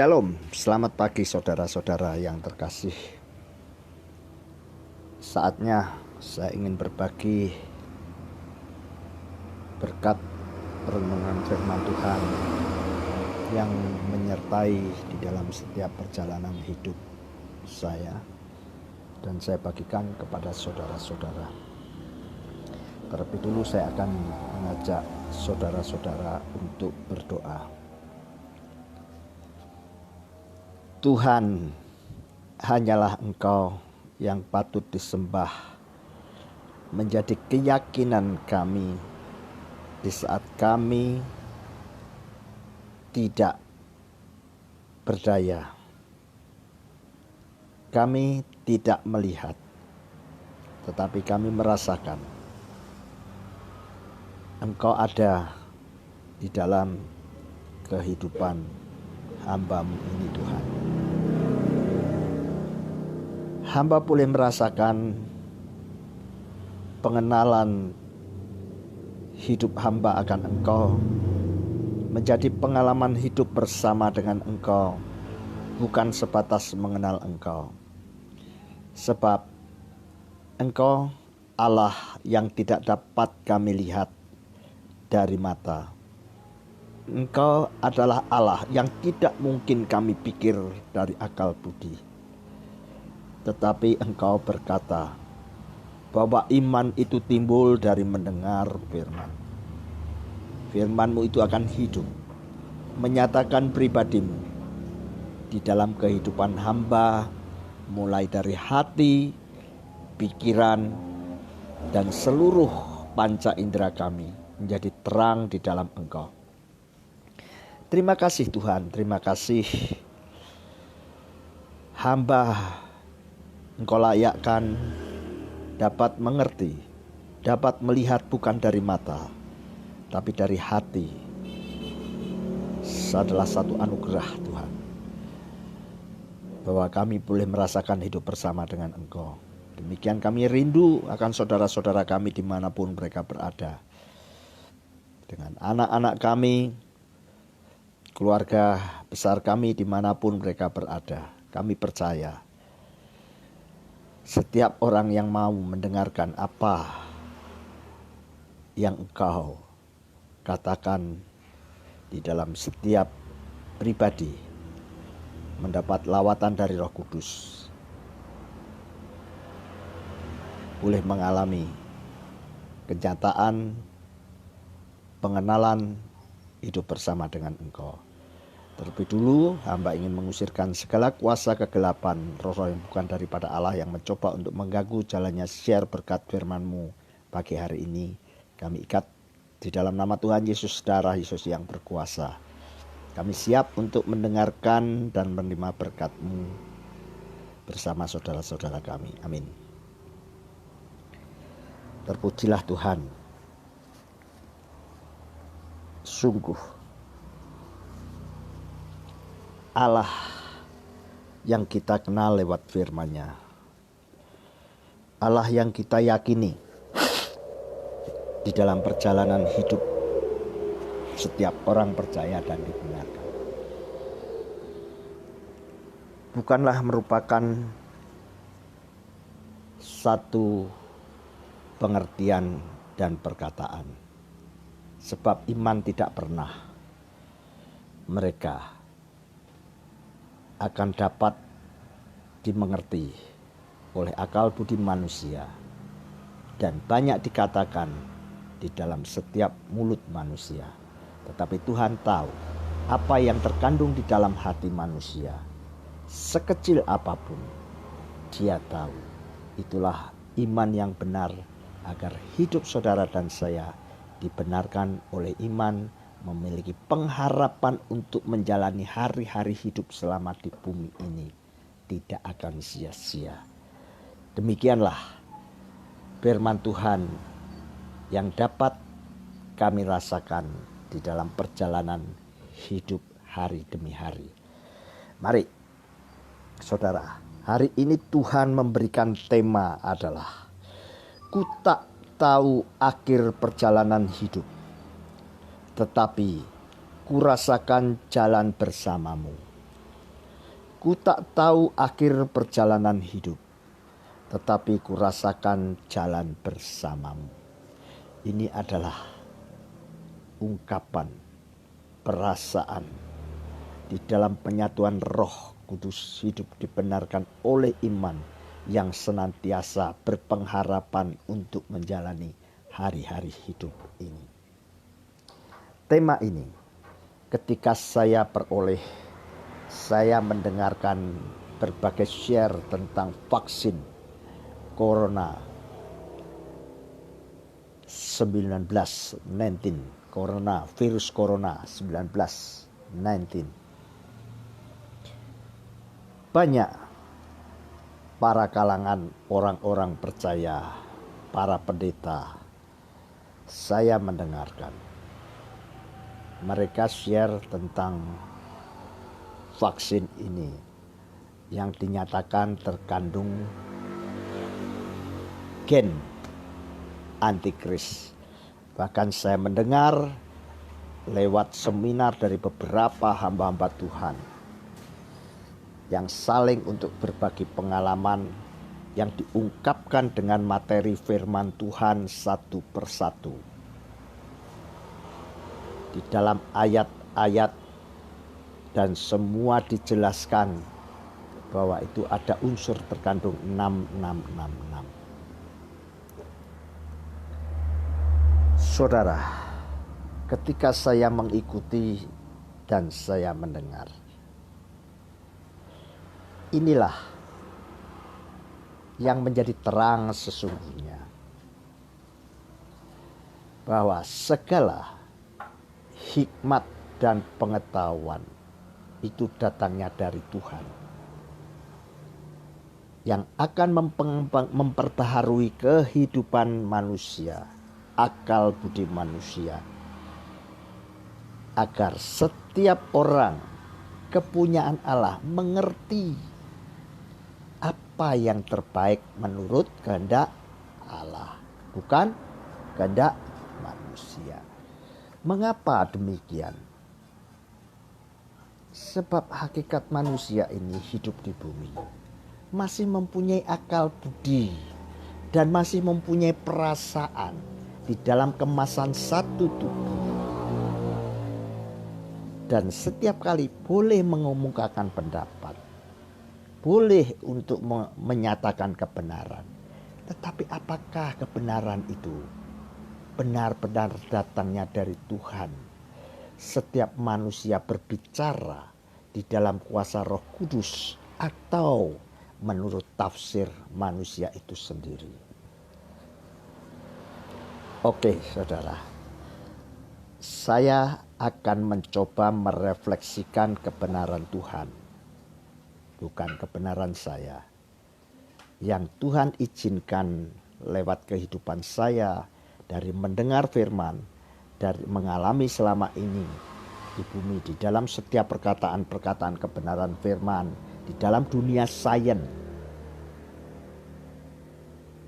Shalom, selamat pagi saudara-saudara yang terkasih. Saatnya saya ingin berbagi berkat renungan firman Tuhan yang menyertai di dalam setiap perjalanan hidup saya, dan saya bagikan kepada saudara-saudara. Terlebih dulu saya akan mengajak saudara-saudara untuk berdoa. Tuhan, hanyalah Engkau yang patut disembah, menjadi keyakinan kami di saat kami tidak berdaya. Kami tidak melihat, tetapi kami merasakan Engkau ada di dalam kehidupan hamba-Mu ini, Tuhan. Hamba boleh merasakan pengenalan hidup hamba akan Engkau menjadi pengalaman hidup bersama dengan Engkau, bukan sebatas mengenal Engkau. Sebab Engkau Allah yang tidak dapat kami lihat dari mata. Engkau adalah Allah yang tidak mungkin kami pikir dari akal budi. Tetapi Engkau berkata bahwa iman itu timbul dari mendengar firman. Firman-Mu itu akan hidup, menyatakan pribadi-Mu di dalam kehidupan hamba, mulai dari hati, pikiran, dan seluruh panca indera kami menjadi terang di dalam Engkau. Terima kasih Tuhan, terima kasih hamba Engkau layakkan dapat mengerti, dapat melihat bukan dari mata, tapi dari hati. Adalah satu anugerah Tuhan, bahwa kami boleh merasakan hidup bersama dengan Engkau. Demikian kami rindu akan saudara-saudara kami dimanapun mereka berada. Dengan anak-anak kami, keluarga besar kami dimanapun mereka berada. Kami percaya setiap orang yang mau mendengarkan apa yang Engkau katakan di dalam setiap pribadi mendapat lawatan dari Roh Kudus, boleh mengalami kenyataan pengenalan hidup bersama dengan Engkau. Terlebih dulu hamba ingin mengusirkan segala kuasa kegelapan, roh-roh yang bukan daripada Allah yang mencoba untuk mengganggu jalannya share berkat firman-Mu pagi hari ini. Kami ikat di dalam nama Tuhan Yesus, darah Yesus yang berkuasa. Kami siap untuk mendengarkan dan menerima berkat-Mu bersama saudara-saudara kami. Amin. Terpujilah Tuhan. Sungguh Allah yang kita kenal lewat firman-Nya, Allah yang kita yakini di dalam perjalanan hidup setiap orang percaya dan dibenarkan, bukanlah merupakan satu pengertian dan perkataan. Sebab iman tidak pernah mereka akan dapat dimengerti oleh akal budi manusia, dan banyak dikatakan di dalam setiap mulut manusia. Tetapi Tuhan tahu apa yang terkandung di dalam hati manusia. Sekecil apapun Dia tahu. Itulah iman yang benar, agar hidup saudara dan saya dibenarkan oleh iman, memiliki pengharapan untuk menjalani hari-hari hidup selama di bumi ini tidak akan sia-sia. Demikianlah firman Tuhan yang dapat kami rasakan di dalam perjalanan hidup hari demi hari. Mari saudara, hari ini Tuhan memberikan tema adalah Ku tak tahu akhir perjalanan hidup, tetapi kurasakan jalan bersamamu. Ku tak tahu akhir perjalanan hidup, tetapi ku rasakan jalan bersamamu. Ini adalah ungkapan, perasaan di dalam penyatuan Roh Kudus, hidup dibenarkan oleh iman yang senantiasa berpengharapan untuk menjalani hari-hari hidup ini. Tema ini ketika saya peroleh, saya mendengarkan berbagai share tentang vaksin Corona 19, virus Corona 19. Banyak para kalangan orang-orang percaya, para pendeta, saya mendengarkan mereka share tentang vaksin ini yang dinyatakan terkandung gen antikris. Bahkan saya mendengar lewat seminar dari beberapa hamba-hamba Tuhan yang saling untuk berbagi pengalaman yang diungkapkan dengan materi firman Tuhan satu persatu. Di dalam ayat-ayat dan semua dijelaskan bahwa itu ada unsur terkandung 6666. Saudara, ketika saya mengikuti dan saya mendengar, inilah yang menjadi terang sesungguhnya bahwa segala hikmat dan pengetahuan itu datangnya dari Tuhan yang akan memperbaharui kehidupan manusia, akal budi manusia, agar setiap orang kepunyaan Allah mengerti apa yang terbaik menurut kehendak Allah, bukan kehendak manusia. Mengapa demikian? Sebab hakikat manusia ini hidup di bumi masih mempunyai akal budi dan masih mempunyai perasaan di dalam kemasan satu tubuh. Dan setiap kali boleh mengemukakan pendapat, boleh untuk menyatakan kebenaran. Tetapi apakah kebenaran itu benar-benar datangnya dari Tuhan? Setiap manusia berbicara di dalam kuasa Roh Kudus atau menurut tafsir manusia itu sendiri. Oke, saudara. Saya akan mencoba merefleksikan kebenaran Tuhan, bukan kebenaran saya, yang Tuhan izinkan lewat kehidupan saya dari mendengar firman, dari mengalami selama ini di bumi, di dalam setiap perkataan-perkataan kebenaran firman, di dalam dunia sains.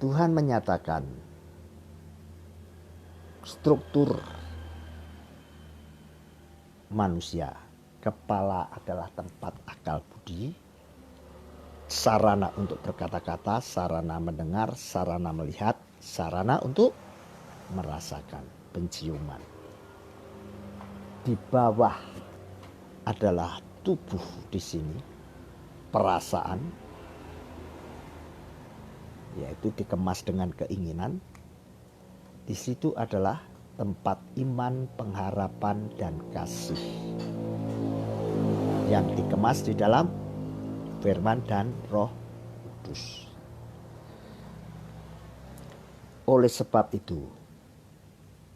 Tuhan menyatakan struktur manusia, kepala adalah tempat akal budi, sarana untuk berkata-kata, sarana mendengar, sarana melihat, sarana untuk merasakan, penciuman. Di bawah adalah tubuh di sini, perasaan, yaitu dikemas dengan keinginan. Di situ adalah tempat iman, pengharapan, dan kasih yang dikemas di dalam firman dan Roh Kudus. Oleh sebab itu,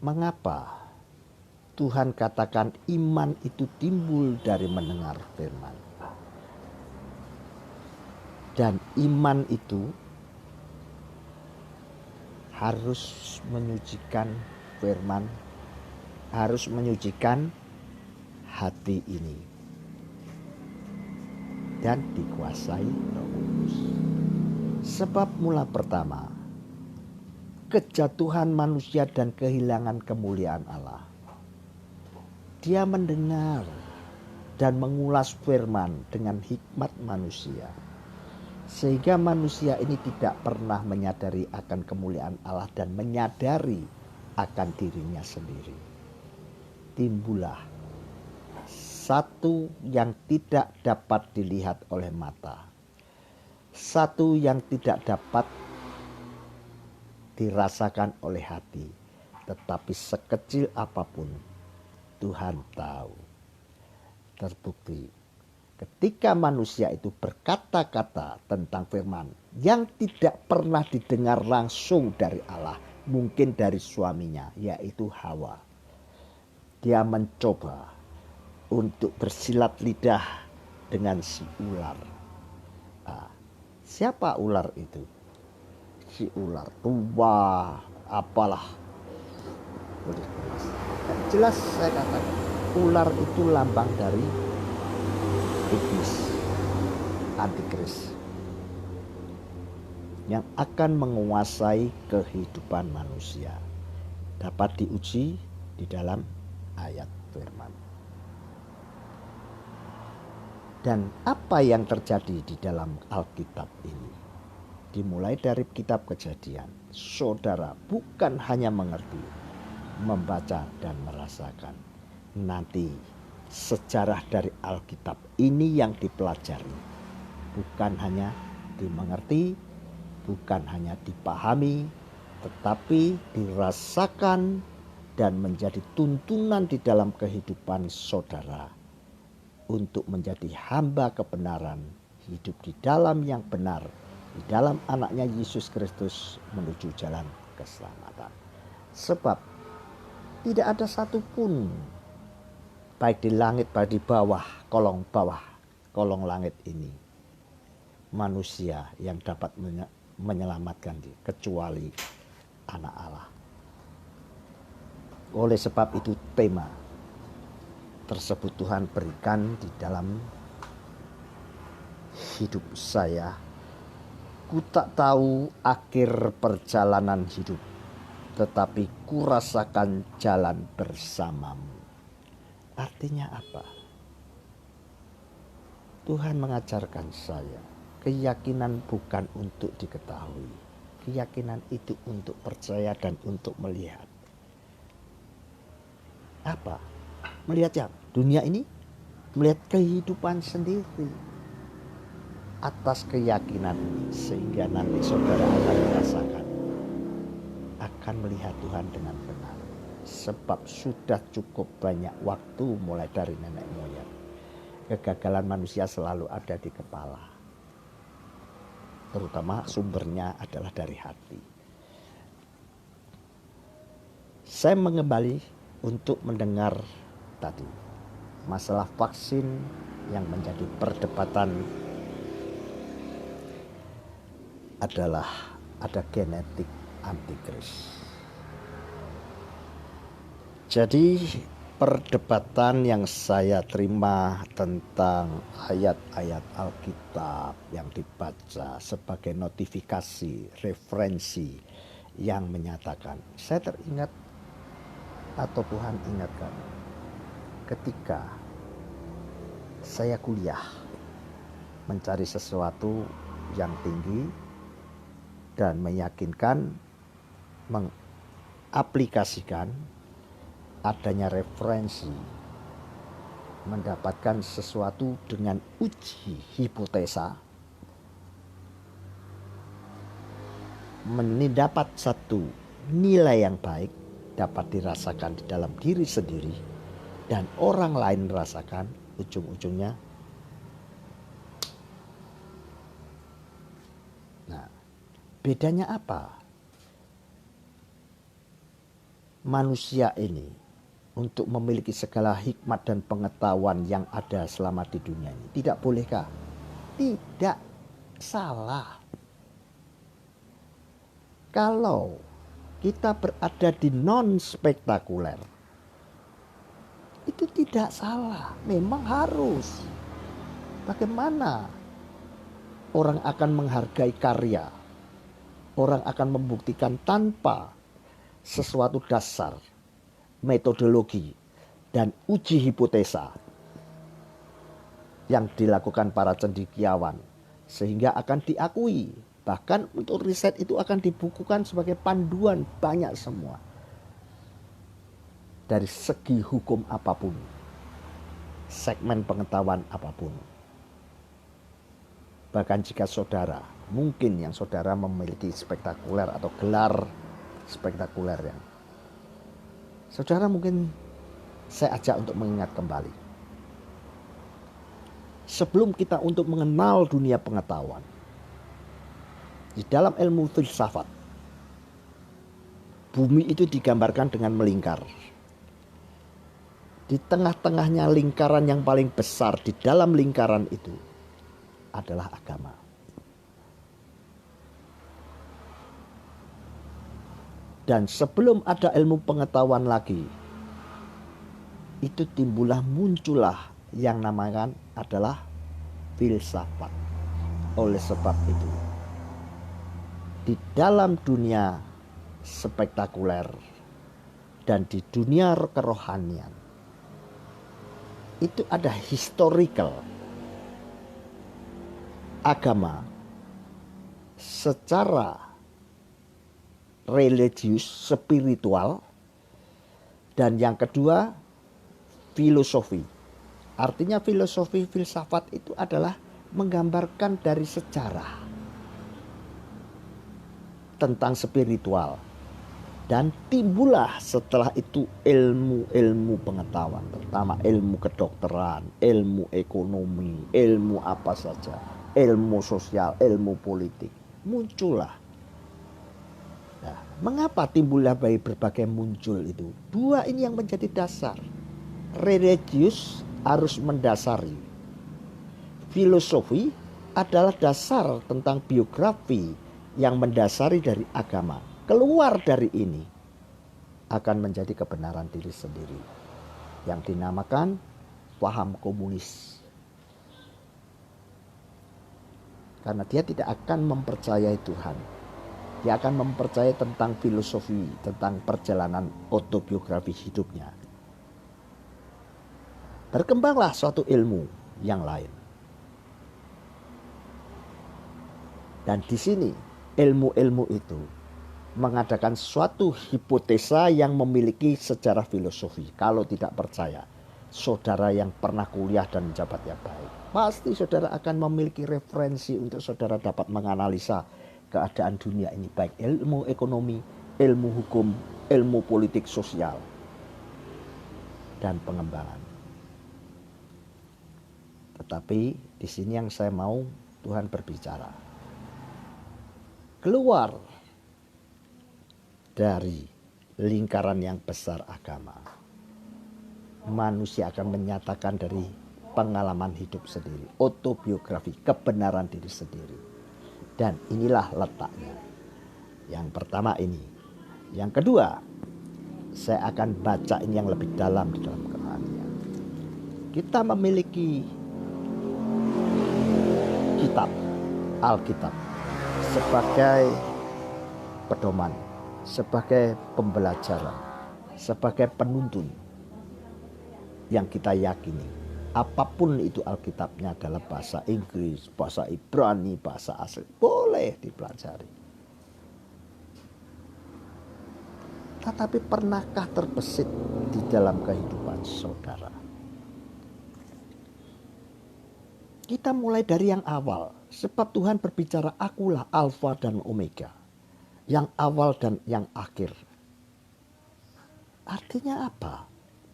mengapa Tuhan katakan iman itu timbul dari mendengar firman? Dan iman itu harus menyucikan firman, harus menyucikan hati ini dan dikuasai Roh Kudus. Sebab mula pertama kejatuhan manusia dan kehilangan kemuliaan Allah, dia mendengar dan mengulas firman dengan hikmat manusia. Sehingga manusia ini tidak pernah menyadari akan kemuliaan Allah dan menyadari akan dirinya sendiri. Timbullah satu yang tidak dapat dilihat oleh mata, satu yang tidak dapat dirasakan oleh hati, tetapi sekecil apapun Tuhan tahu. Terbukti ketika manusia itu berkata-kata tentang firman yang tidak pernah didengar langsung dari Allah, mungkin dari suaminya, yaitu Hawa. Dia mencoba untuk bersilat lidah dengan si ular. Nah, siapa ular itu? Si ular tua, apalah. Jelas saya katakan, ular itu lambang dari iblis, antikris, yang akan menguasai kehidupan manusia. Dapat diuji di dalam ayat firman. Dan apa yang terjadi di dalam Alkitab ini? Dimulai dari kitab Kejadian, saudara bukan hanya mengerti, membaca dan merasakan. Nanti sejarah dari Alkitab ini yang dipelajari, bukan hanya dimengerti, bukan hanya dipahami, tetapi dirasakan dan menjadi tuntunan di dalam kehidupan saudara untuk menjadi hamba kebenaran, hidup di dalam yang benar, di dalam anaknya Yesus Kristus menuju jalan keselamatan. Sebab tidak ada satupun, baik di langit, baik di bawah, kolong langit ini, manusia yang dapat menyelamatkan diri, kecuali anak Allah. Oleh sebab itu tema tersebut Tuhan berikan di dalam hidup saya. Ku tak tahu akhir perjalanan hidup, tetapi ku rasakan jalan bersamamu. Artinya apa? Tuhan mengajarkan saya, keyakinan bukan untuk diketahui. Keyakinan itu untuk percaya dan untuk melihat. Apa? Melihat dunia ini, melihat kehidupan sendiri atas keyakinan ini, sehingga nanti saudara akan merasakan, akan melihat Tuhan dengan benar. Sebab sudah cukup banyak waktu mulai dari nenek moyang. Kegagalan manusia selalu ada di kepala, terutama sumbernya adalah dari hati. Saya mengembali untuk mendengar tadi masalah vaksin yang menjadi perdebatan adalah ada genetik antikris. Jadi perdebatan yang saya terima tentang ayat-ayat Alkitab yang dibaca sebagai notifikasi, referensi yang menyatakan, saya teringat atau Tuhan ingatkan ketika saya kuliah mencari sesuatu yang tinggi dan meyakinkan, mengaplikasikan adanya referensi, mendapatkan sesuatu dengan uji hipotesa, mendapat satu nilai yang baik, dapat dirasakan di dalam diri sendiri dan orang lain merasakan, ujung-ujungnya nah, bedanya apa? Manusia ini untuk memiliki segala hikmat dan pengetahuan yang ada selama di dunia ini, tidak bolehkah? Tidak salah. Kalau kita berada di non spektakuler, itu tidak salah, memang harus. Bagaimana orang akan menghargai karya, orang akan membuktikan tanpa sesuatu dasar, metodologi, dan uji hipotesa? yang dilakukan para cendekiawan, sehingga akan diakui. Bahkan untuk riset itu akan dibukukan sebagai panduan banyak semua. Dari segi hukum apapun, segmen pengetahuan apapun. Bahkan jika saudara, mungkin yang saudara memiliki spektakuler atau gelar spektakuler yang saudara mungkin saya ajak untuk mengingat kembali. Sebelum kita untuk mengenal dunia pengetahuan, di dalam ilmu filsafat, bumi itu digambarkan dengan melingkar. Di tengah-tengahnya lingkaran yang paling besar, di dalam lingkaran itu adalah agama. Dan sebelum ada ilmu pengetahuan lagi, itu muncullah yang namakan adalah filsafat. Oleh sebab itu, di dalam dunia spektakuler dan di dunia kerohanian, itu ada historical. Agama secara religius, spiritual, dan yang kedua filosofi. Artinya filosofi filsafat itu adalah menggambarkan dari sejarah tentang spiritual. Dan timbullah setelah itu ilmu-ilmu pengetahuan, terutama ilmu kedokteran, ilmu ekonomi, ilmu apa saja, ilmu sosial, ilmu politik. Muncullah. Nah, mengapa timbullah dari berbagai muncul itu? Dua ini yang menjadi dasar. Religius harus mendasari. Filosofi adalah dasar tentang biografi yang mendasari dari agama. Keluar dari ini akan menjadi kebenaran diri sendiri yang dinamakan paham komunis. Karena dia tidak akan mempercayai Tuhan. Dia akan mempercayai tentang filosofi, tentang perjalanan autobiografi hidupnya. Berkembanglah suatu ilmu yang lain. Dan di sini ilmu-ilmu itu mengadakan suatu hipotesa yang memiliki sejarah filosofi. Kalau tidak percaya, saudara yang pernah kuliah dan menjabat yang baik, pasti saudara akan memiliki referensi untuk saudara dapat menganalisa keadaan dunia ini, baik ilmu ekonomi, ilmu hukum, ilmu politik sosial, dan pengembangan. Tetapi di sini yang saya mau Tuhan berbicara. Keluar dari lingkaran yang besar agama, manusia akan menyatakan dari pengalaman hidup sendiri, autobiografi, kebenaran diri sendiri. Dan inilah letaknya. Yang pertama ini. Yang kedua, saya akan baca ini yang lebih dalam di dalam kerohanian. Kita memiliki kitab, Alkitab, sebagai pedoman, sebagai pembelajaran, sebagai penuntun yang kita yakini. Apapun itu Alkitabnya adalah bahasa Inggris, bahasa Ibrani, bahasa asli, boleh dipelajari. Tetapi pernahkah terbesit di dalam kehidupan saudara? Kita mulai dari yang awal, sebab Tuhan berbicara, akulah Alfa dan Omega, yang awal dan yang akhir. Artinya apa?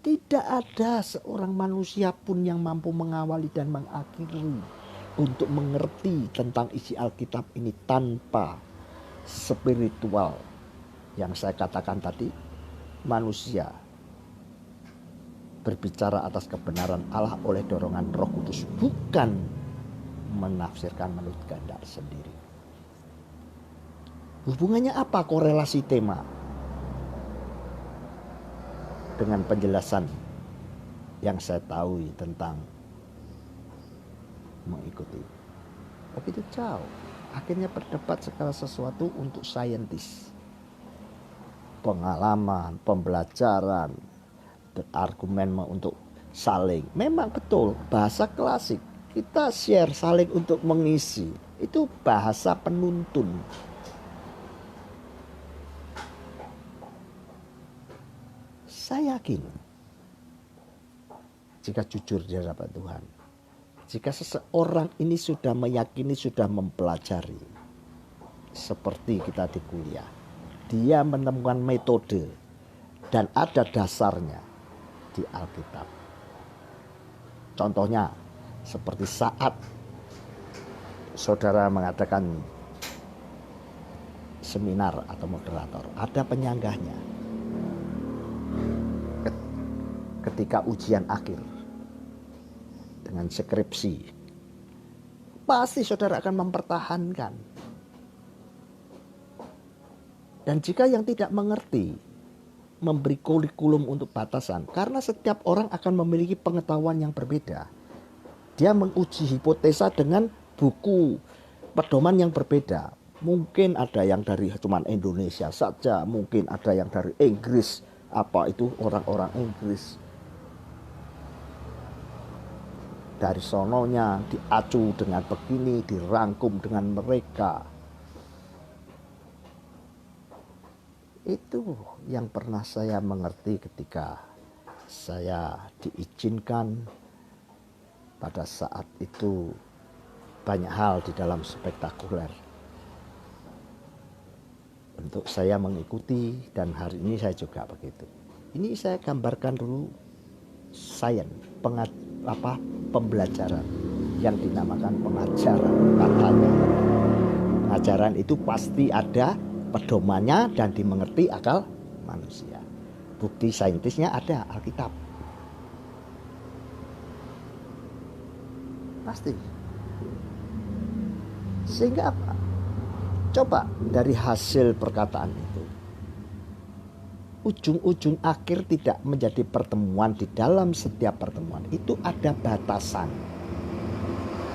Tidak ada seorang manusia pun yang mampu mengawali dan mengakhiri untuk mengerti tentang isi Alkitab ini tanpa spiritual. Yang saya katakan tadi, manusia berbicara atas kebenaran Allah oleh dorongan Roh Kudus, bukan menafsirkan menurut kehendak sendiri. Hubungannya apa korelasi tema dengan penjelasan yang saya tahu tentang mengikuti? Begitu jauh. Akhirnya berdebat segala sesuatu untuk saintis. Pengalaman, pembelajaran, argumen untuk saling. Memang betul bahasa klasik. Kita share saling untuk mengisi. Itu bahasa penuntun. Saya yakin jika jujur di hadapan Tuhan, jika seseorang ini sudah meyakini, sudah mempelajari, seperti kita di kuliah, dia menemukan metode dan ada dasarnya di Alkitab. Contohnya seperti saat saudara mengadakan seminar atau moderator, ada penyanggahnya. Ketika ujian akhir dengan skripsi, pasti saudara akan mempertahankan. Dan jika yang tidak mengerti, memberi kurikulum untuk batasan, karena setiap orang akan memiliki pengetahuan yang berbeda. Dia menguji hipotesa dengan buku pedoman yang berbeda. Mungkin ada yang dari cuman Indonesia saja, mungkin ada yang dari Inggris, apa itu orang-orang Inggris. Dari sononya diacu dengan begini, dirangkum dengan mereka. Itu yang pernah saya mengerti ketika saya diizinkan pada saat itu banyak hal di dalam spektakuler untuk saya mengikuti, dan hari ini saya juga begitu. Ini saya gambarkan dulu sains pembelajaran yang dinamakan pengajaran. Katanya pengajaran itu pasti ada pedomannya dan dimengerti akal manusia. Bukti saintisnya ada, Alkitab. Pasti. Sehingga apa? Coba dari hasil perkataan itu, ujung-ujung akhir tidak menjadi pertemuan. Di dalam setiap pertemuan itu ada batasan.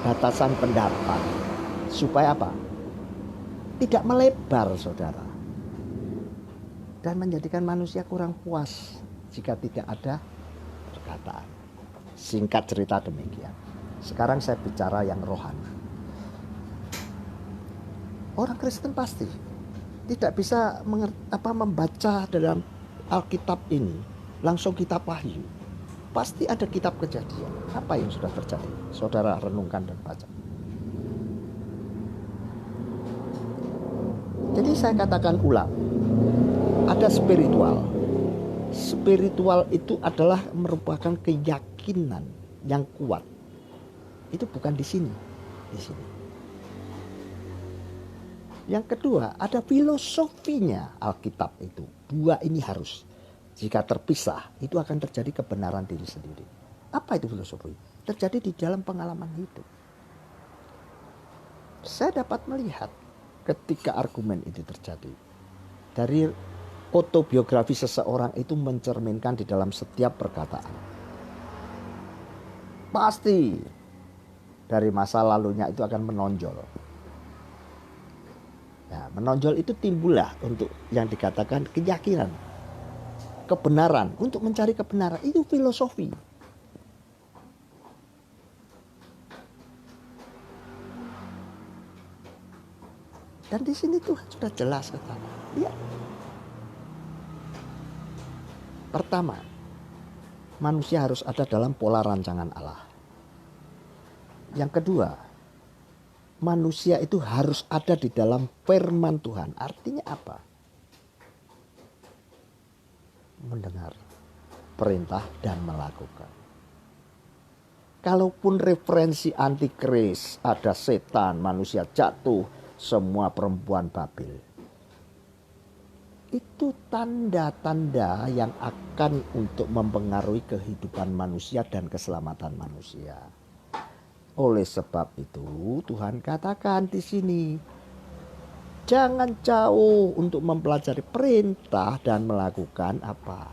Batasan pendapat. Supaya apa? Tidak melebar, saudara. Dan menjadikan manusia kurang puas jika tidak ada perkataan. Singkat cerita demikian. Sekarang saya bicara yang rohani. Orang Kristen pasti tidak bisa membaca dalam Alkitab ini langsung kitab Wahyu. Pasti ada kitab Kejadian. Apa yang sudah terjadi? Saudara renungkan dan baca. Jadi saya katakan ulang, ada spiritual. Spiritual itu adalah merupakan keyakinan yang kuat. Itu bukan di sini, di sini. Yang kedua, ada filosofinya Alkitab itu. Dua ini harus. Jika terpisah, itu akan terjadi kebenaran diri sendiri. Apa itu filosofi? Terjadi di dalam pengalaman hidup. Saya dapat melihat ketika argumen itu terjadi. Dari autobiografi seseorang itu mencerminkan di dalam setiap perkataan. Pasti dari masa lalunya itu akan menonjol. Nah, menonjol itu timbullah untuk yang dikatakan keyakinan, kebenaran. Untuk mencari kebenaran itu filosofi. Dan di sini Tuhan sudah jelas katakan. Ya. Pertama, manusia harus ada dalam pola rancangan Allah. Yang kedua, manusia itu harus ada di dalam firman Tuhan. Artinya apa? Mendengar perintah dan melakukan. Kalaupun referensi antikris, ada setan, manusia jatuh, semua perempuan Babel. Itu tanda-tanda yang akan untuk mempengaruhi kehidupan manusia dan keselamatan manusia. Oleh sebab itu Tuhan katakan di sini, jangan jauh untuk mempelajari perintah dan melakukan apa.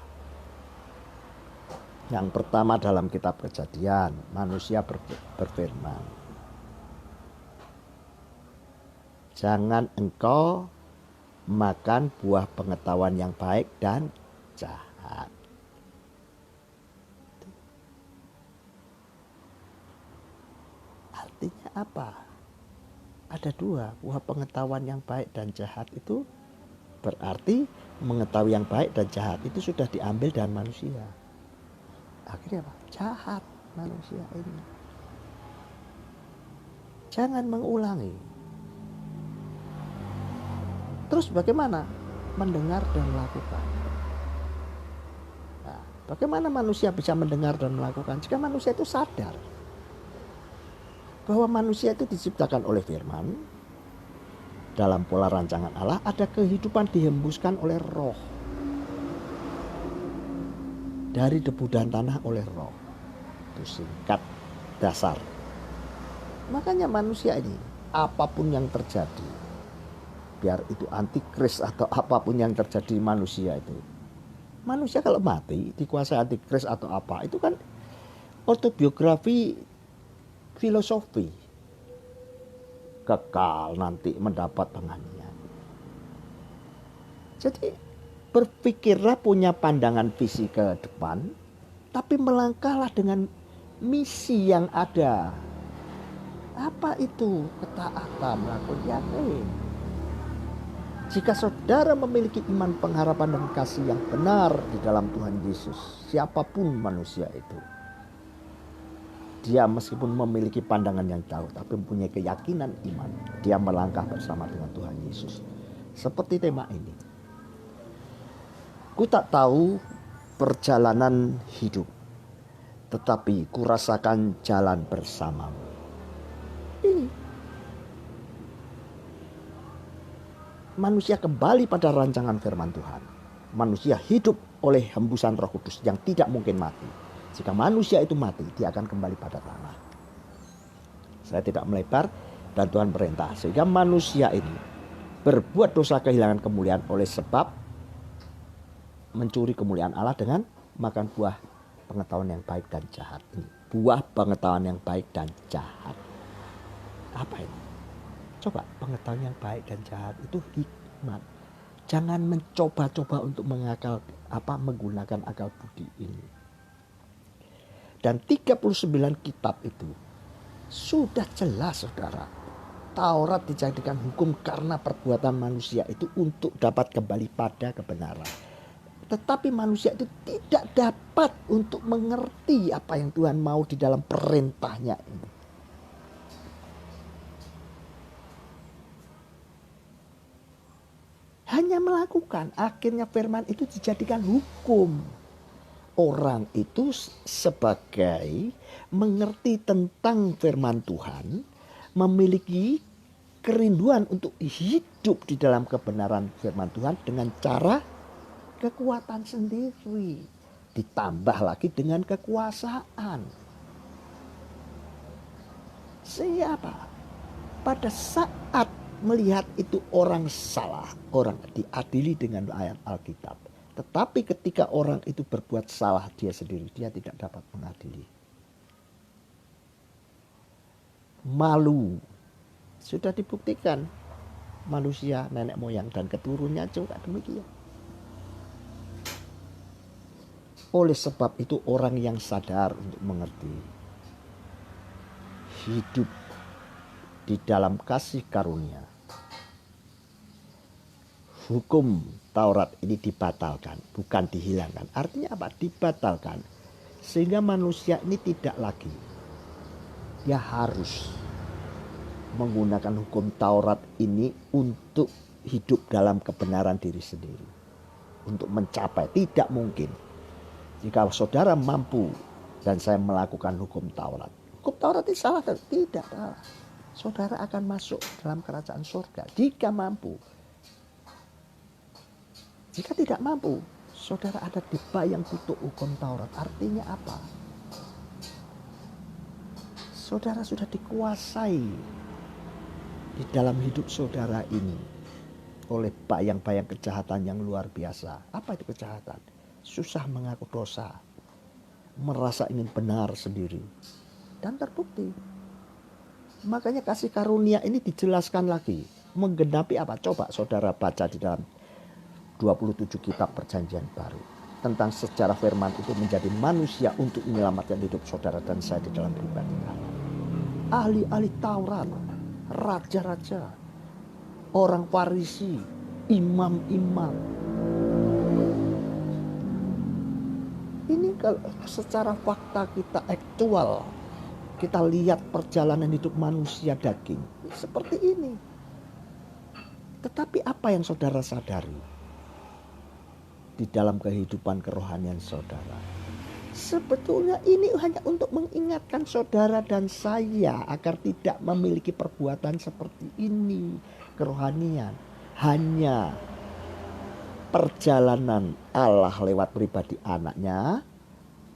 Yang pertama dalam kitab Kejadian, manusia berfirman, jangan engkau makan buah pengetahuan yang baik dan jahat. apa? Ada dua, bahwa pengetahuan yang baik dan jahat itu berarti mengetahui yang baik dan jahat itu sudah diambil dari manusia. Akhirnya apa? Jahat manusia ini. Jangan mengulangi. Terus bagaimana? Mendengar dan melakukan. Nah, bagaimana manusia bisa mendengar dan melakukan? Jika manusia itu sadar bahwa manusia itu diciptakan oleh firman, dalam pola rancangan Allah, ada kehidupan dihembuskan oleh roh, dari debu dan tanah oleh roh. Itu singkat dasar. Makanya manusia ini, apapun yang terjadi, biar itu antikris atau apapun yang terjadi manusia itu, manusia kalau mati dikuasai antikris atau apa, itu kan autobiografi filosofi, kekal nanti mendapat penganiayaan. Jadi berpikirlah, punya pandangan visi ke depan, tapi melangkahlah dengan misi yang ada. Apa itu? Ketaatan, melakukan yakin. Jika saudara memiliki iman, pengharapan, dan kasih yang benar di dalam Tuhan Yesus, siapapun manusia itu, dia meskipun memiliki pandangan yang jauh, tapi mempunyai keyakinan iman, dia melangkah bersama dengan Tuhan Yesus. Seperti tema ini. Ku tak tahu perjalanan hidup, tetapi ku rasakan jalan bersamamu. Ini. Manusia kembali pada rancangan firman Tuhan. Manusia hidup oleh hembusan Roh Kudus yang tidak mungkin mati. Jika manusia itu mati, dia akan kembali pada tanah. Saya tidak melebar dan Tuhan perintah. Sehingga manusia ini berbuat dosa, kehilangan kemuliaan oleh sebab mencuri kemuliaan Allah dengan makan buah pengetahuan yang baik dan jahat. Ini buah pengetahuan yang baik dan jahat. Apa ini? Coba, pengetahuan yang baik dan jahat itu hikmat. Jangan mencoba-coba untuk menggunakan akal budi ini. Dan 39 kitab itu sudah jelas, saudara. Taurat dijadikan hukum karena perbuatan manusia itu untuk dapat kembali pada kebenaran. Tetapi manusia itu tidak dapat untuk mengerti apa yang Tuhan mau di dalam perintahnya ini. Hanya melakukan, akhirnya firman itu dijadikan hukum. Orang itu sebagai mengerti tentang firman Tuhan, memiliki kerinduan untuk hidup di dalam kebenaran firman Tuhan dengan cara kekuatan sendiri, ditambah lagi dengan kekuasaan. Siapa? Pada saat melihat itu orang salah, orang diadili dengan ayat Alkitab. Tetapi ketika orang itu berbuat salah dia sendiri, dia tidak dapat mengadili. Malu. Sudah dibuktikan. Manusia, nenek moyang dan keturunannya juga demikian. Oleh sebab itu orang yang sadar untuk mengerti, hidup di dalam kasih karunia, hukum Taurat ini dibatalkan, bukan dihilangkan. Artinya apa? Dibatalkan. Sehingga manusia ini tidak lagi, dia harus menggunakan hukum Taurat ini untuk hidup dalam kebenaran diri sendiri. Untuk mencapai, tidak mungkin. Jika saudara mampu dan saya melakukan hukum Taurat. Hukum Taurat itu salah? Tidak salah. Saudara akan masuk dalam kerajaan surga jika mampu. Jika tidak mampu, saudara ada di bayang tutup hukum Taurat. Artinya apa? Saudara sudah dikuasai di dalam hidup saudara ini oleh bayang-bayang kejahatan yang luar biasa. Apa itu kejahatan? Susah mengaku dosa, merasa ingin benar sendiri, dan terbukti. Makanya kasih karunia ini dijelaskan lagi. Menggenapi apa? Coba saudara baca di dalam 27 kitab perjanjian baru. Tentang sejarah firman itu menjadi manusia untuk menyelamatkan hidup saudara dan saya di dalam pribadi Allah. ahli-ahli Taurat, raja-raja, orang Farisi, imam-imam. Ini kalau secara fakta kita aktual, kita lihat perjalanan hidup manusia daging seperti ini. Tetapi apa yang saudara sadari di dalam kehidupan kerohanian saudara? Sebetulnya ini hanya untuk mengingatkan saudara dan saya agar tidak memiliki perbuatan seperti ini. Kerohanian hanya perjalanan Allah lewat pribadi anaknya,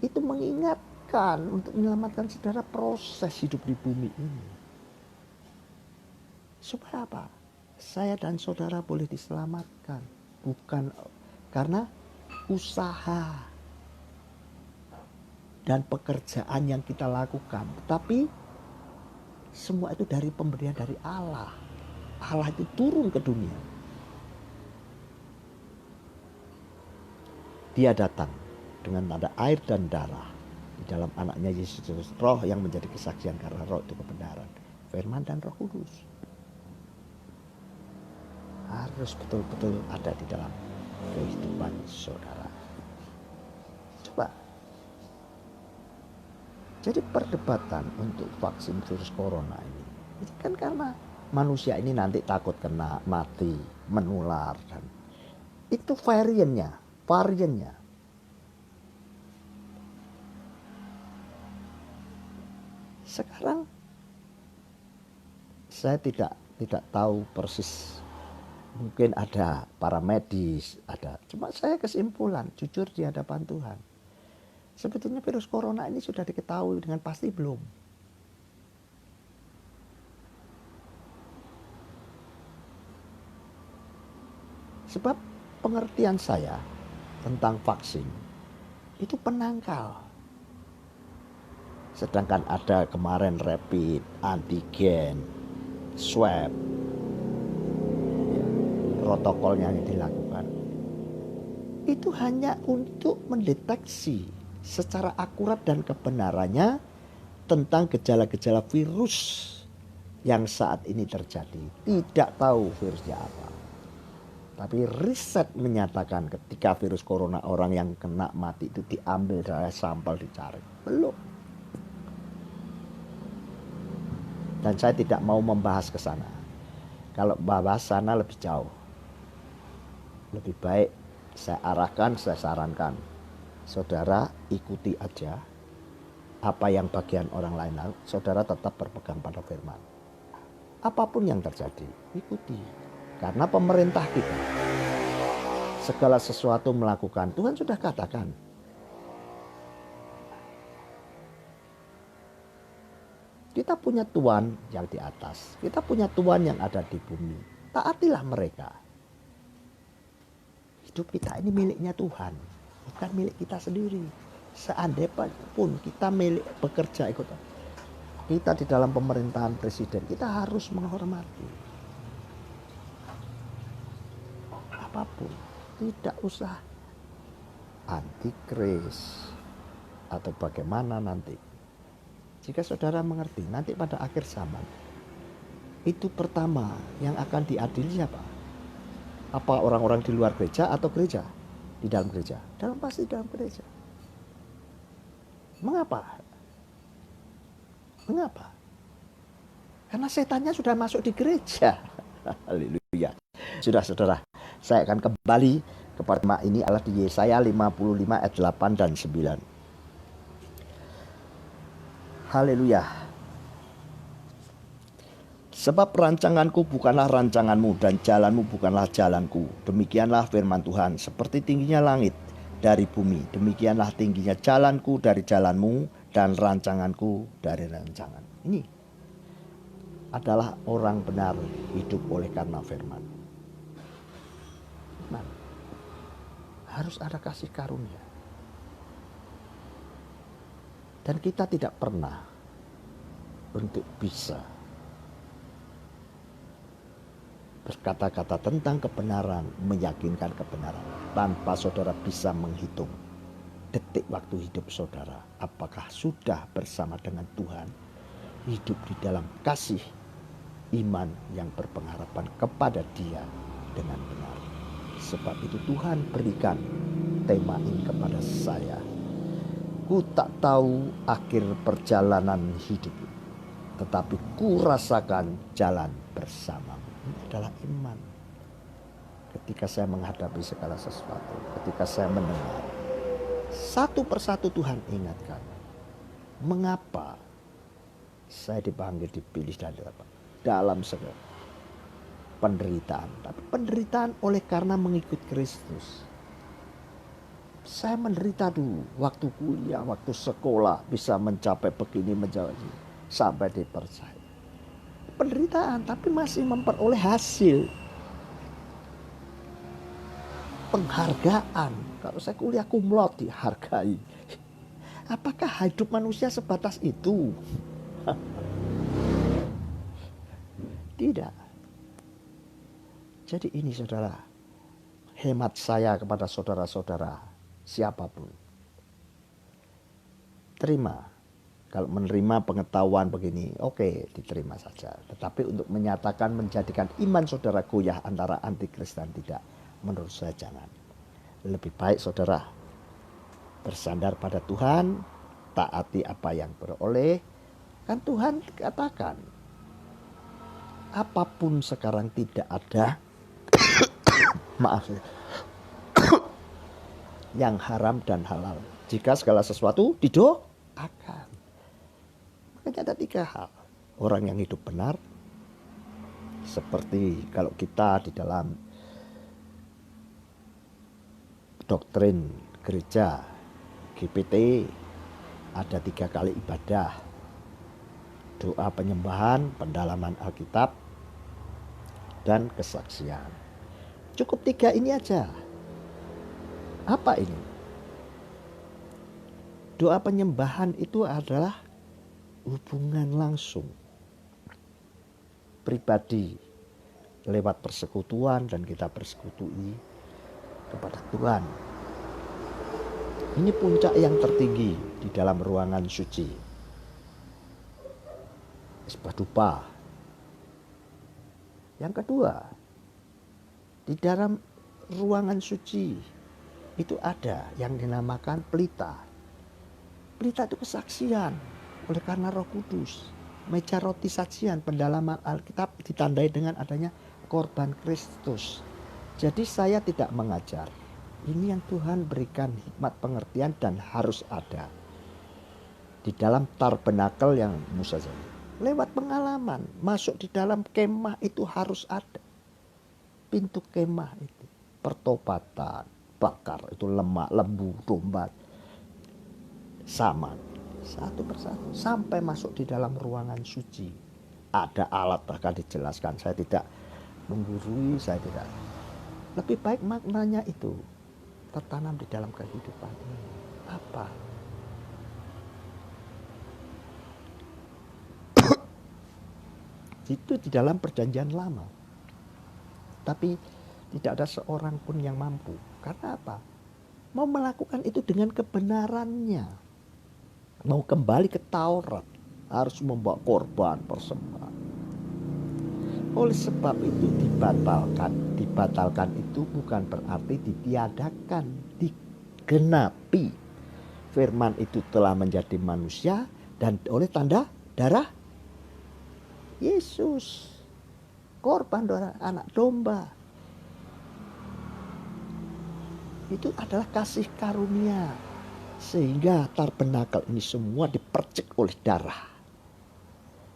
itu mengingatkan untuk menyelamatkan saudara proses hidup di bumi ini. Supaya apa? Saya dan saudara boleh diselamatkan, bukan karena usaha dan pekerjaan yang kita lakukan, tetapi semua itu dari pemberian dari Allah. Allah itu turun ke dunia. Dia datang dengan tanda air dan darah di dalam anaknya Yesus Kristus, roh yang menjadi kesaksian karena roh itu kebenaran, firman dan Roh Kudus. Harus betul-betul ada di dalam kehidupan saudara. Coba. Jadi perdebatan untuk vaksin virus corona ini kan karena manusia ini nanti takut kena, mati, menular, dan itu variannya. Sekarang saya tidak tahu persis, mungkin ada para medis, ada. Cuma saya kesimpulan, jujur di hadapan Tuhan, sebetulnya virus corona ini sudah diketahui dengan pasti belum? Sebab pengertian saya tentang vaksin itu penangkal. Sedangkan ada kemarin rapid, antigen, swab, protokolnya yang dilakukan. Itu hanya untuk mendeteksi secara akurat dan kebenarannya tentang gejala-gejala virus yang saat ini terjadi. Tidak tahu virusnya apa. Tapi riset menyatakan ketika virus corona orang yang kena mati itu diambil dari sampel dicari. Belum. Dan saya tidak mau membahas ke sana. Kalau bahas sana lebih jauh. Lebih baik saya arahkan, saya sarankan. Saudara ikuti aja apa yang bagian orang lain lalu. Saudara tetap berpegang pada firman. Apapun yang terjadi, ikuti. Karena pemerintah kita segala sesuatu melakukan, Tuhan sudah katakan. Kita punya Tuhan yang di atas. Kita punya Tuhan yang ada di bumi. Taatilah mereka. Hidup kita ini miliknya Tuhan. Bukan milik kita sendiri. Seandainya pun kita milik bekerja ikut. Kita di dalam pemerintahan presiden. Kita harus menghormati. Apapun, tidak usah antikris atau bagaimana nanti. Jika saudara mengerti, nanti pada akhir zaman itu pertama yang akan diadili siapa? Apa orang-orang di luar gereja atau gereja? Di dalam gereja? Pasti dalam gereja. Mengapa? Karena setannya sudah masuk di gereja. Haleluya. Sudah saudara, saya akan kembali kepada ini adalah di Yesaya 55 ayat 8 dan 9. Haleluya. Sebab rancanganku bukanlah rancanganmu dan jalanmu bukanlah jalanku. Demikianlah firman Tuhan, seperti tingginya langit dari bumi, demikianlah tingginya jalanku dari jalanmu dan rancanganku dari rancangan. Ini adalah orang benar hidup oleh karena firman. Nah, harus ada kasih karunia. Dan kita tidak pernah untuk bisa berkata-kata tentang kebenaran, meyakinkan kebenaran tanpa saudara bisa menghitung detik waktu hidup saudara. Apakah sudah bersama dengan Tuhan hidup di dalam kasih iman yang berpengharapan kepada Dia dengan benar. Sebab itu Tuhan berikan tema ini kepada saya. Ku tak tahu akhir perjalanan hidup, tetapi ku rasakan jalan bersamamu. Ini adalah iman. Ketika saya menghadapi segala sesuatu, ketika saya mendengar, satu persatu Tuhan ingatkan, mengapa saya dipanggil, dipilih dan dalam segala penderitaan. Tapi penderitaan oleh karena mengikut Kristus. Saya menderita dulu waktu kuliah, waktu sekolah, bisa mencapai begini, menjadi sampai dipercaya. Penderitaan, tapi masih memperoleh hasil. Penghargaan. Kalau saya kuliah cum laude dihargai. Apakah hidup manusia sebatas itu? Tidak. Jadi ini saudara, hemat saya kepada saudara-saudara siapapun. Terima. Kalau menerima pengetahuan begini, oke, diterima saja. Tetapi untuk menyatakan, menjadikan iman saudara goyah antara antikris dan tidak, menurut saya jangan. Lebih baik saudara bersandar pada Tuhan, taati apa yang beroleh. Kan Tuhan katakan, apapun sekarang tidak ada, maaf, yang haram dan halal. Jika segala sesuatu didoakan. Makanya ada 3 hal. Orang yang hidup benar, seperti kalau kita di dalam doktrin gereja GPT ada 3 kali ibadah. Doa penyembahan, pendalaman Alkitab, dan kesaksian. Cukup 3 ini aja. Apa ini? Doa penyembahan itu adalah hubungan langsung pribadi lewat persekutuan, dan kita bersekutui kepada Tuhan. Ini puncak yang tertinggi di dalam ruangan suci, sebuah dupa. Yang kedua, di dalam ruangan suci itu ada yang dinamakan pelita. Pelita itu kesaksian oleh karena Roh Kudus. Meja roti sajian, pendalaman Alkitab ditandai dengan adanya korban Kristus. Jadi saya tidak mengajar. Ini yang Tuhan berikan hikmat pengertian dan harus ada di dalam tabernakel yang Musa jadi. Lewat pengalaman, masuk di dalam kemah itu harus ada. Pintu kemah itu, pertobatan, bakar itu lemak, lembu, domba, sama. Satu persatu sampai masuk di dalam ruangan suci. Ada alat bahkan dijelaskan. Saya tidak menggurui, saya tidak. Lebih baik maknanya itu tertanam di dalam kehidupan ini. Apa? Itu di dalam perjanjian lama. Tapi tidak ada seorang pun yang mampu. Karena apa? Mau melakukan itu dengan kebenarannya. Mau kembali ke Taurat, harus membawa korban persembahan. Oleh sebab itu dibatalkan. Dibatalkan itu bukan berarti ditiadakan, digenapi. Firman itu telah menjadi manusia dan oleh tanda darah Yesus, korban darah anak domba. Itu adalah kasih karunia. Sehingga tabernakel ini semua dipercik oleh darah.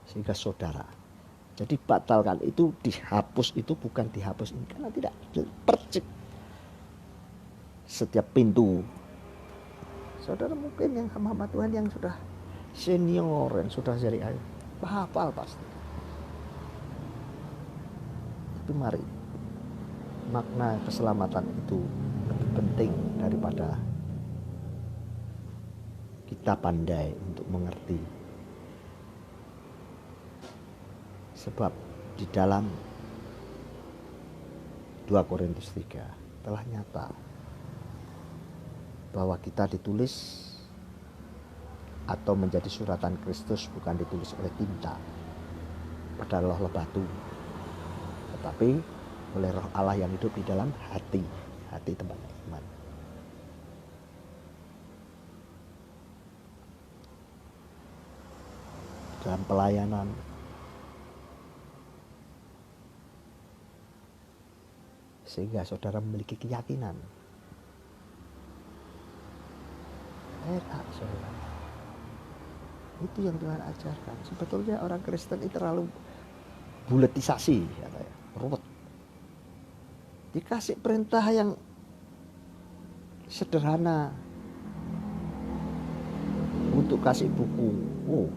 Sehingga saudara, jadi batalkan itu, dihapus itu bukan dihapus ini, karena tidak dipercik setiap pintu. Saudara mungkin yang hamba Tuhan yang sudah senior, yang sudah jadi ayah, hafal pasti. Tapi mari, makna keselamatan itu lebih penting daripada kita pandai untuk mengerti. Sebab di dalam 2 Korintus 3 telah nyata bahwa kita ditulis atau menjadi suratan Kristus bukan ditulis oleh tinta pada loh batu, tetapi oleh Roh Allah yang hidup di dalam hati teman iman. Dalam pelayanan, sehingga saudara memiliki keyakinan. Enak saudara. Itu yang Tuhan ajarkan. Sebetulnya orang Kristen itu terlalu buletisasi, ruwet. Dikasih perintah yang sederhana untuk kasih buku,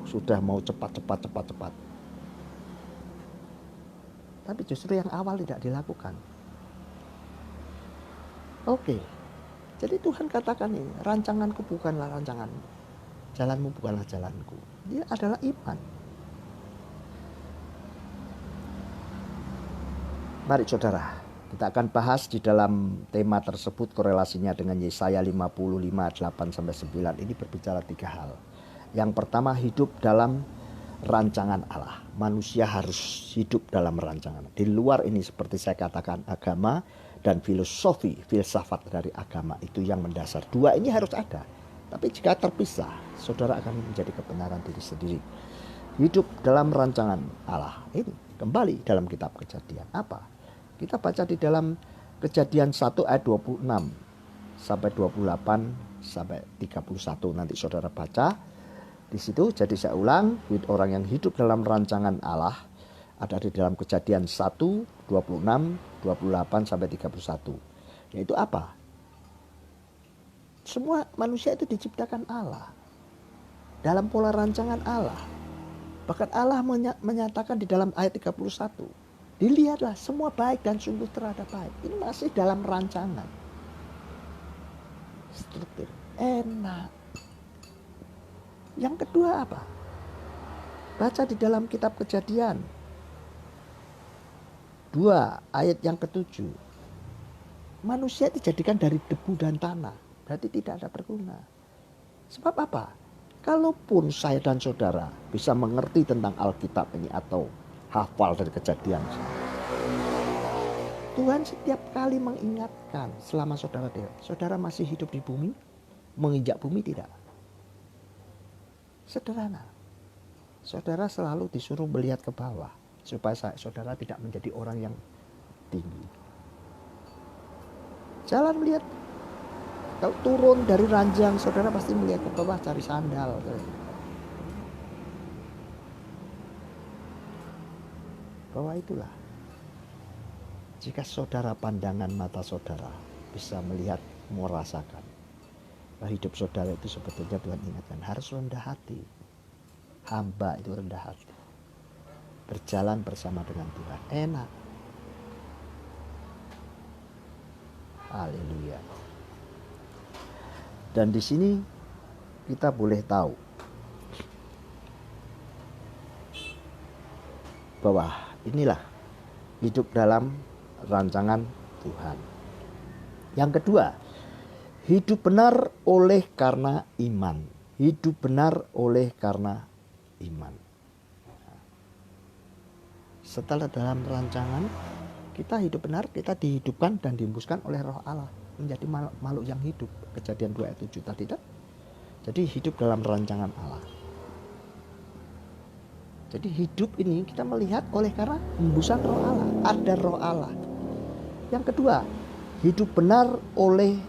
sudah mau cepat. Tapi justru yang awal tidak dilakukan. Oke, jadi Tuhan katakan ini, rancanganku bukanlah rancanganmu, jalanmu bukanlah jalanku. Dia adalah iman. Mari saudara, kita akan bahas di dalam tema tersebut korelasinya dengan Yesaya 55, 8-9. Ini berbicara 3 hal. Yang pertama, hidup dalam rancangan Allah. Manusia harus hidup dalam rancangan. Di luar ini seperti saya katakan, agama dan filosofi, filsafat dari agama itu yang mendasar. 2 ini harus ada. Tapi jika terpisah, saudara akan menjadi kebenaran diri sendiri. Hidup dalam rancangan Allah. Ini kembali dalam kitab Kejadian. Apa? Kita baca di dalam Kejadian 1 ayat 26 sampai 28 sampai 31. Nanti saudara baca di situ. Jadi saya ulang, orang yang hidup dalam rancangan Allah ada di dalam Kejadian 1, 26, 28 sampai 31. Yaitu apa? Semua manusia itu diciptakan Allah dalam pola rancangan Allah. Bahkan Allah menyatakan di dalam ayat 31, dilihatlah semua baik dan sungguh terhadap baik. Ini masih dalam rancangan. Struktur. Enak. Yang kedua apa? Baca di dalam kitab Kejadian 2 ayat yang ke-7. Manusia dijadikan dari debu dan tanah. Berarti tidak ada berguna. Sebab apa? Kalaupun saya dan saudara bisa mengerti tentang Alkitab ini atau hafal dari Kejadian, Tuhan setiap kali mengingatkan selama saudara masih hidup di bumi, menginjak bumi tidak. Sederhana. Saudara selalu disuruh melihat ke bawah supaya saudara tidak menjadi orang yang tinggi. Jalan melihat, kalau turun dari ranjang saudara pasti melihat ke bawah cari sandal. Bahwa itulah, jika saudara pandangan mata saudara bisa melihat, merasakan bahwa hidup saudara itu sebetulnya Tuhan ingatkan harus rendah hati. Hamba itu rendah hati, berjalan bersama dengan Tuhan enak. Haleluya. Dan di sini kita boleh tahu bahwa inilah hidup dalam rancangan Tuhan. Yang kedua, hidup benar oleh karena iman. Hidup benar oleh karena iman. Setelah dalam rancangan, kita hidup benar, kita dihidupkan dan dihembuskan oleh Roh Allah menjadi makhluk yang hidup. Kejadian 2 ayat 7 tadi tak? Jadi hidup dalam rancangan Allah. Jadi hidup ini kita melihat oleh karena hembusan Roh Allah. Ada Roh Allah. Yang kedua, hidup benar oleh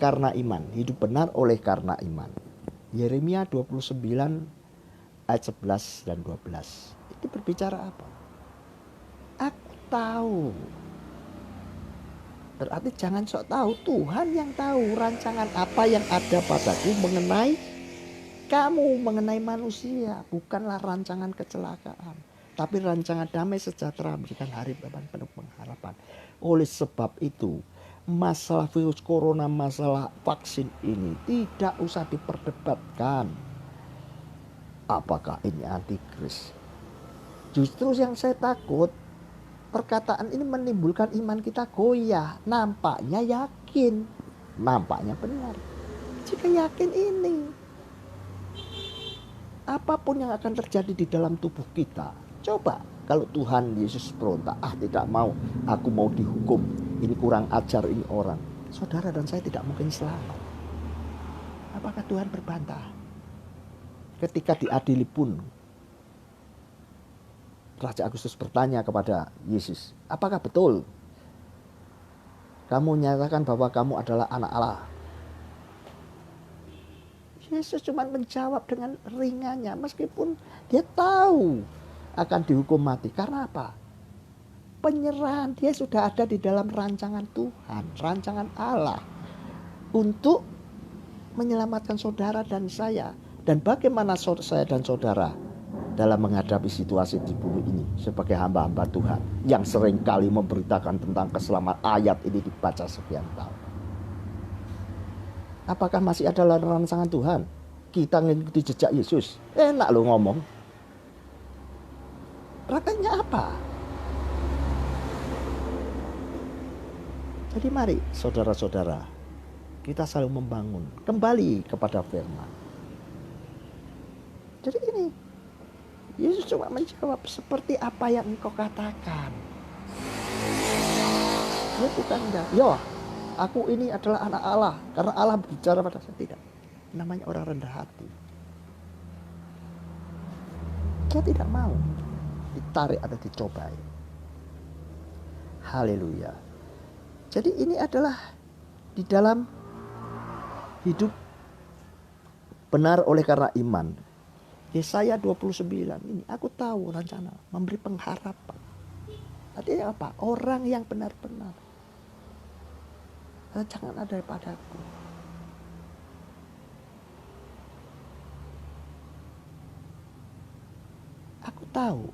karena iman. Hidup benar oleh karena iman. Yeremia 29 ayat 11 dan 12. Itu berbicara apa? Aku tahu. Berarti jangan sok tahu. Tuhan yang tahu rancangan apa yang ada padaku mengenai kamu, mengenai manusia. Bukanlah rancangan kecelakaan, tapi rancangan damai sejahtera, memberikan hari depan penuh pengharapan. Oleh sebab itu, masalah virus corona, masalah vaksin ini tidak usah diperdebatkan. Apakah ini antikris? Justru yang saya takut, perkataan ini menimbulkan iman kita goyah. Nampaknya yakin, nampaknya benar. Jika yakin ini, apapun yang akan terjadi di dalam tubuh kita, coba kalau Tuhan Yesus berontak, tidak mau, aku mau dihukum, ini kurang ajar ini orang, saudara dan saya tidak mungkin selamat. Apakah Tuhan berbantah? Ketika diadili pun, Raja Agustus bertanya kepada Yesus, apakah betul kamu nyatakan bahwa kamu adalah anak Allah? Yesus cuma menjawab dengan ringannya, meskipun dia tahu akan dihukum mati. Karena apa? Penyerahan dia sudah ada di dalam rancangan Tuhan, rancangan Allah untuk menyelamatkan saudara dan saya. Dan bagaimana saya dan saudara dalam menghadapi situasi di bumi ini sebagai hamba-hamba Tuhan yang seringkali memberitakan tentang keselamatan. Ayat ini dibaca sekian tahun. Apakah masih ada rancangan Tuhan? Kita mengikuti jejak Yesus. Enak lo ngomong. Prakteknya apa? Jadi mari saudara-saudara, kita selalu membangun kembali kepada firman. Jadi ini, Yesus cuma menjawab seperti apa yang engkau katakan. Dia bukan enggak. Aku ini adalah anak Allah karena Allah berbicara pada saya. Tidak. Namanya orang rendah hati. Dia tidak mau ditarik atau dicobai. Haleluya. Jadi ini adalah di dalam hidup benar oleh karena iman. Yesaya 29 ini aku tahu rencana memberi pengharapan. Artinya apa? Orang yang benar-benar jangan ada padaku. Aku tahu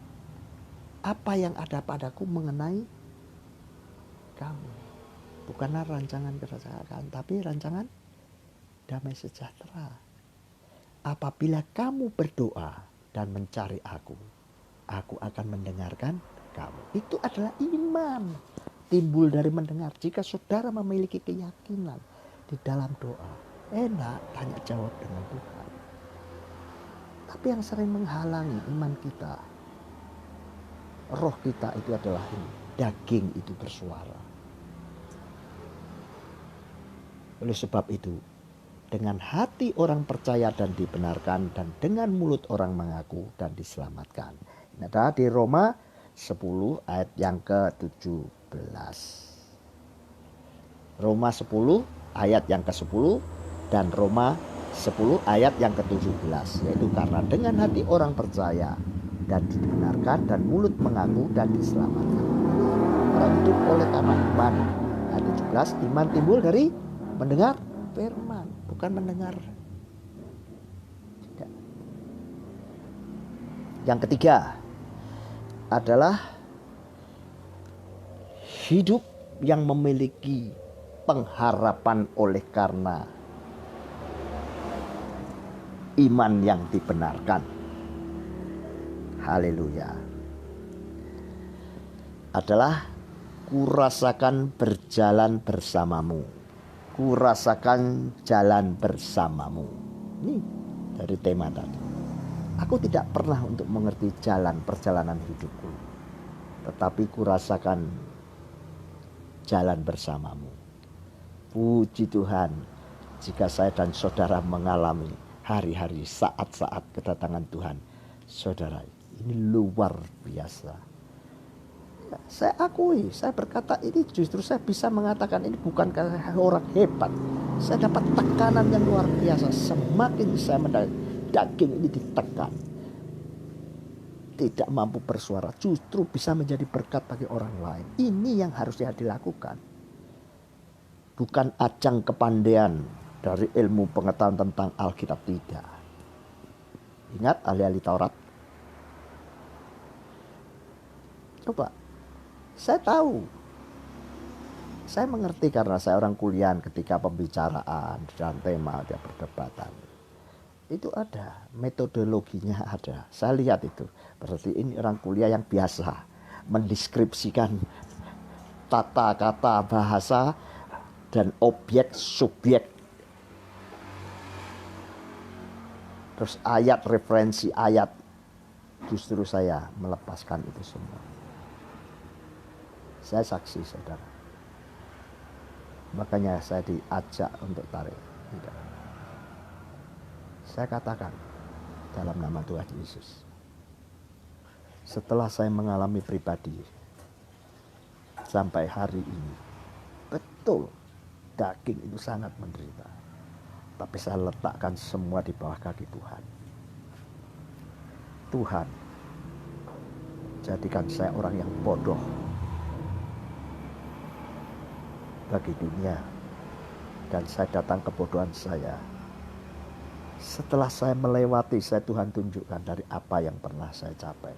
apa yang ada padaku mengenai kamu. Bukanlah rancangan kesengsaraan, tapi rancangan damai sejahtera. Apabila kamu berdoa dan mencari aku akan mendengarkan kamu. Itu adalah iman. Timbul dari mendengar. Jika saudara memiliki keyakinan di dalam doa, enak tanya jawab dengan Tuhan. Tapi yang sering menghalangi iman kita, roh kita itu adalah ini, daging itu bersuara. Oleh sebab itu, dengan hati orang percaya dan dibenarkan, dan dengan mulut orang mengaku dan diselamatkan. Ini ada di Roma 10 ayat yang ke-17. Roma 10 ayat yang ke-10 dan Roma 10 ayat yang ke-17. Yaitu karena dengan hati orang percaya dan dibenarkan dan mulut mengaku dan diselamatkan. Orang hidup oleh karena iman. Ayat 17, iman timbul dari mendengar firman, bukan mendengar. Tidak. Yang ketiga adalah hidup yang memiliki pengharapan oleh karena iman yang dibenarkan. Haleluya. Adalah kurasakan berjalan bersamamu. Kurasakan jalan bersamamu. Ini dari tema tadi. Aku tidak pernah untuk mengerti perjalanan hidupku. Tetapi kurasakan jalan bersamamu. Puji Tuhan, jika saya dan saudara mengalami hari-hari, saat-saat kedatangan Tuhan. Saudara, ini luar biasa. Ya, saya akui, saya berkata ini justru saya bisa mengatakan ini bukan karena orang hebat. Saya dapat tekanan yang luar biasa. Semakin saya daging ini ditekan, tidak mampu bersuara, justru bisa menjadi berkat bagi orang lain. Ini yang harusnya dilakukan. Bukan ajang kepandaian dari ilmu pengetahuan tentang Alkitab, tidak. Ingat ahli-ahli Taurat? Coba, saya tahu. Saya mengerti karena saya orang kuliah ketika pembicaraan dan tema dia perdebatan. Itu ada, metodologinya ada. Saya lihat itu. Berarti ini orang kuliah yang biasa mendeskripsikan tata kata bahasa dan objek subjek Terus ayat, referensi ayat, justru saya melepaskan itu semua. Saya saksi, saudara. Makanya saya diajak untuk tarik. Tidak. Saya katakan dalam nama Tuhan Yesus. Setelah saya mengalami pribadi sampai hari ini, betul daging itu sangat menderita. Tapi saya letakkan semua di bawah kaki Tuhan. Tuhan, jadikan saya orang yang bodoh bagi dunia. Dan saya datang kebodohan saya. Setelah saya melewati, saya Tuhan tunjukkan dari apa yang pernah saya capai.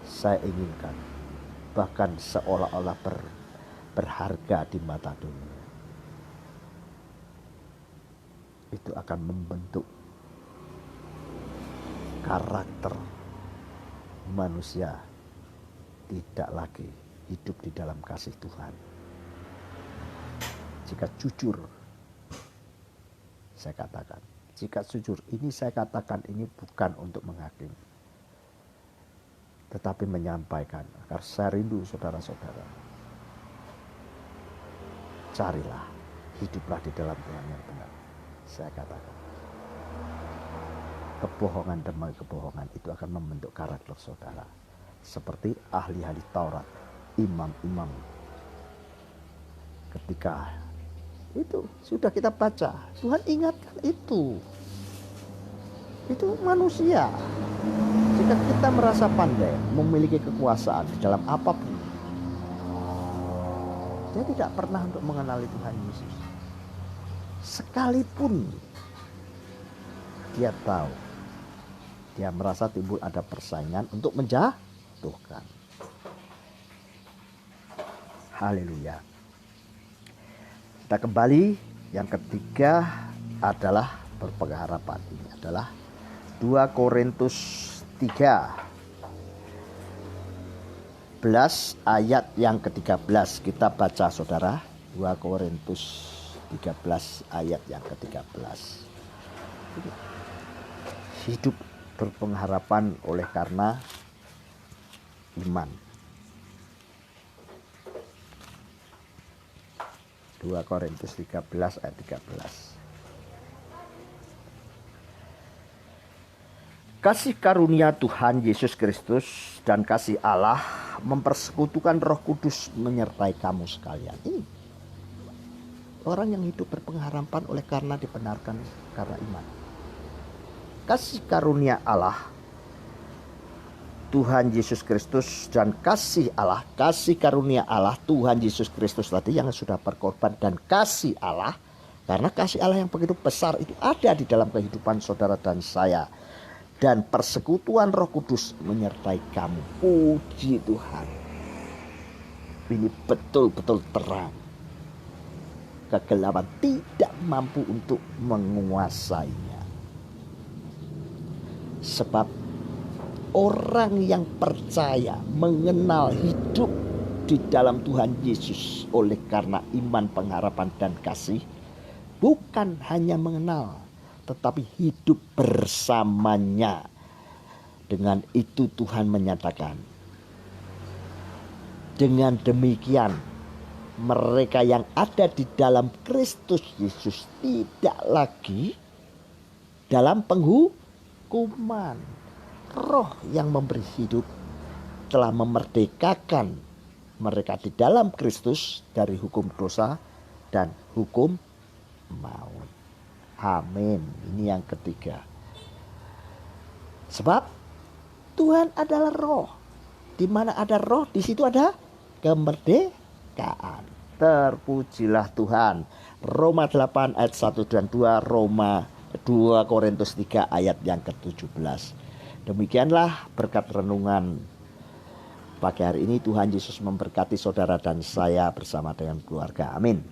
Saya inginkan, bahkan seolah-olah berharga di mata dunia. Itu akan membentuk karakter manusia tidak lagi hidup di dalam kasih Tuhan. Jika jujur, saya katakan, jika jujur, ini saya katakan ini bukan untuk menghakimi, tetapi menyampaikan agar saya rindu saudara-saudara. Carilah, hiduplah di dalam Tuhan yang benar. Saya katakan, kebohongan demi kebohongan itu akan membentuk karakter saudara. Seperti ahli-ahli Taurat, imam-imam. Ketika itu sudah kita baca, Tuhan ingatkan itu. Itu manusia. Jika kita merasa pandai, memiliki kekuasaan di dalam apapun, dia tidak pernah untuk mengenali Tuhan Yesus. Sekalipun dia tahu, dia merasa timbul ada persaingan untuk menjatuhkan. Haleluya. Kita kembali, yang ketiga adalah berpengharapan. Ini adalah 2 Korintus 13 ayat yang ke-13. Kita baca saudara, 2 Korintus 13 ayat yang ke-13. Hidup berpengharapan oleh karena iman. 2 Korintus 13 ayat 13. Kasih karunia Tuhan Yesus Kristus dan kasih Allah mempersekutukan Roh Kudus menyertai kamu sekalian. Ini orang yang hidup berpengharapan oleh karena dibenarkan karena iman. Kasih karunia Allah Tuhan Yesus Kristus dan kasih Allah, kasih karunia Allah Tuhan Yesus Kristus tadi yang sudah berkorban, dan kasih Allah, karena kasih Allah yang begitu besar itu ada di dalam kehidupan saudara dan saya, dan persekutuan Roh Kudus menyertai kamu. Puji Tuhan. Ini betul-betul terang. Kegelapan tidak mampu untuk menguasainya. Sebab orang yang percaya, mengenal, hidup di dalam Tuhan Yesus oleh karena iman, pengharapan, dan kasih, bukan hanya mengenal, tetapi hidup bersamanya. Dengan itu Tuhan menyatakan, dengan demikian mereka yang ada di dalam Kristus Yesus tidak lagi dalam penghukuman. Roh yang memberi hidup telah memerdekakan mereka di dalam Kristus dari hukum dosa dan hukum maut. Amin. Ini yang ketiga. Sebab Tuhan adalah roh. Di mana ada roh, di situ ada kemerdekaan. Terpujilah Tuhan. Roma 8 ayat 1 dan 2, Roma 2 Korintus 3 ayat yang ke-17. Demikianlah berkat renungan pagi hari ini. Tuhan Yesus memberkati saudara dan saya bersama dengan keluarga. Amin.